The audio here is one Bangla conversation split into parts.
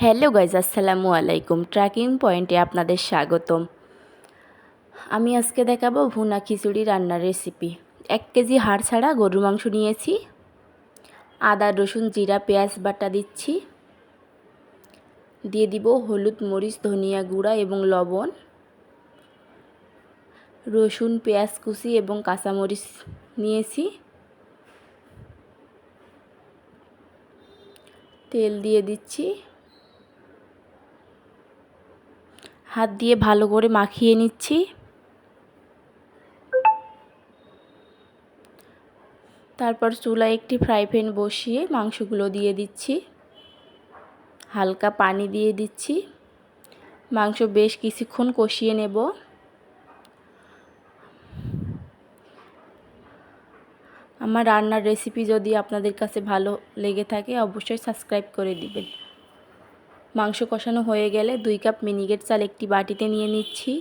হ্যালো গাইজ, আসসালামু আলাইকুম। ট্র্যাকিং পয়েন্টে আপনাদের স্বাগতম। আমি আজকে দেখাবো ভুনা খিচুড়ি রান্নার রেসিপি। 1 কেজি হাড় ছাড়া গরুর মাংস নিয়েছি। আদা, রসুন, জিরা, পেঁয়াজ বাটা দিচ্ছি। দিয়ে দিব হলুদ, মরিচ, ধনিয়া গুঁড়া এবং লবণ। রসুন, পেঁয়াজ কুচি এবং কাঁচামরিচ নিয়েছি। তেল দিয়ে দিচ্ছি। হাত দিয়ে ভালো করে মাখিয়ে নিচ্ছি। তারপর চুলায় একটি ফ্রাই প্যান বসিয়ে মাংসগুলো দিয়ে দিচ্ছি। হালকা পানি দিয়ে দিচ্ছি। মাংস বেশ কিছুক্ষণ কষিয়ে নেব। আমার রান্নার রেসিপি যদি আপনাদের কাছে ভালো লেগে থাকে অবশ্যই সাবস্ক্রাইব করে দিবেন। মাংস কষানো হয়ে গেলে 2 কাপ মিনিকেট চাল একটি বাটিতে নিয়ে নিচ্ছি।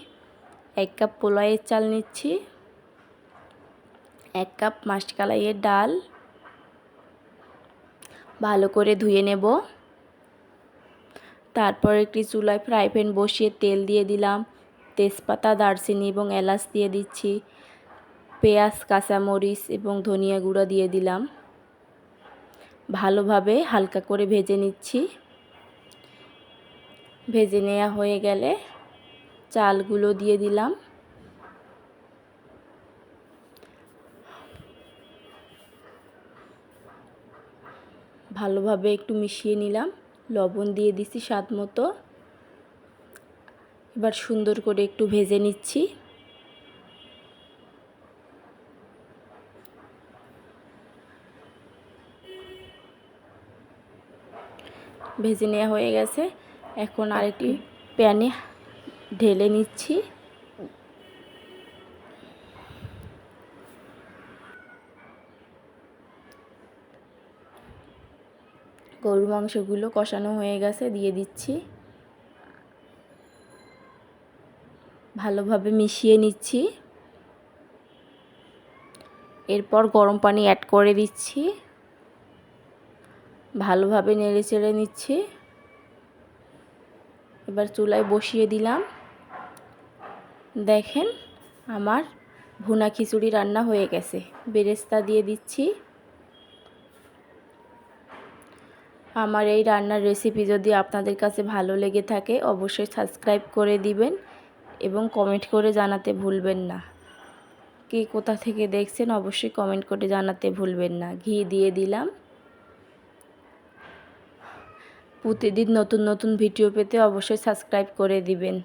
1 কাপ পোলাওয়ের চাল নিচ্ছি। 1 কাপ মাসকলাইয়ের ডাল ভালো করে ধুয়ে নেব। তারপর একটি চুলায় ফ্রাই প্যান বসিয়ে তেল দিয়ে দিলাম। তেজপাতা, দারচিনি এবং এলাচ দিয়ে দিচ্ছি। পেঁয়াজ, কাঁচামরিচ এবং ধনিয়া গুঁড়া দিয়ে দিলাম। ভালোভাবে হালকা করে ভেজে নিচ্ছি। ভেজে নেওয়া হয়ে গেলে চালগুলো দিয়ে দিলাম। ভালোভাবে একটু মিশিয়ে নিলাম। লবণ দিয়ে দিচ্ছি স্বাদ মতো। এবার সুন্দর করে একটু ভেজে নিচ্ছি। ভেজে নেওয়া হয়ে গেছে। এখন আরেকটি প্যানে ঢেলে নিচ্ছি। গরুর মাংসগুলো কষানো হয়ে গেছে, দিয়ে দিচ্ছি। ভালোভাবে মিশিয়ে নিচ্ছি। এরপর গরম পানি অ্যাড করে দিচ্ছি। ভালোভাবে নেড়ে চেড়ে নিচ্ছি। এবার চুলায় বসিয়ে দিলাম। দেখেন আমার ভুনা খিচুড়ি রান্না হয়ে গেছে। বেরেস্তা দিয়ে দিচ্ছি। আমার এই রান্নার রেসিপি যদি আপনাদের কাছে ভালো লেগে থাকে অবশ্যই সাবস্ক্রাইব করে দিবেন এবং কমেন্ট করে জানাতে ভুলবেন না। কে কোথা থেকে দেখছেন অবশ্যই কমেন্ট করে জানাতে ভুলবেন না। ঘি দিয়ে দিলাম। প্রতিদিন নতুন নতুন ভিডিও পেতে অবশ্যই সাবস্ক্রাইব করে দিবেন।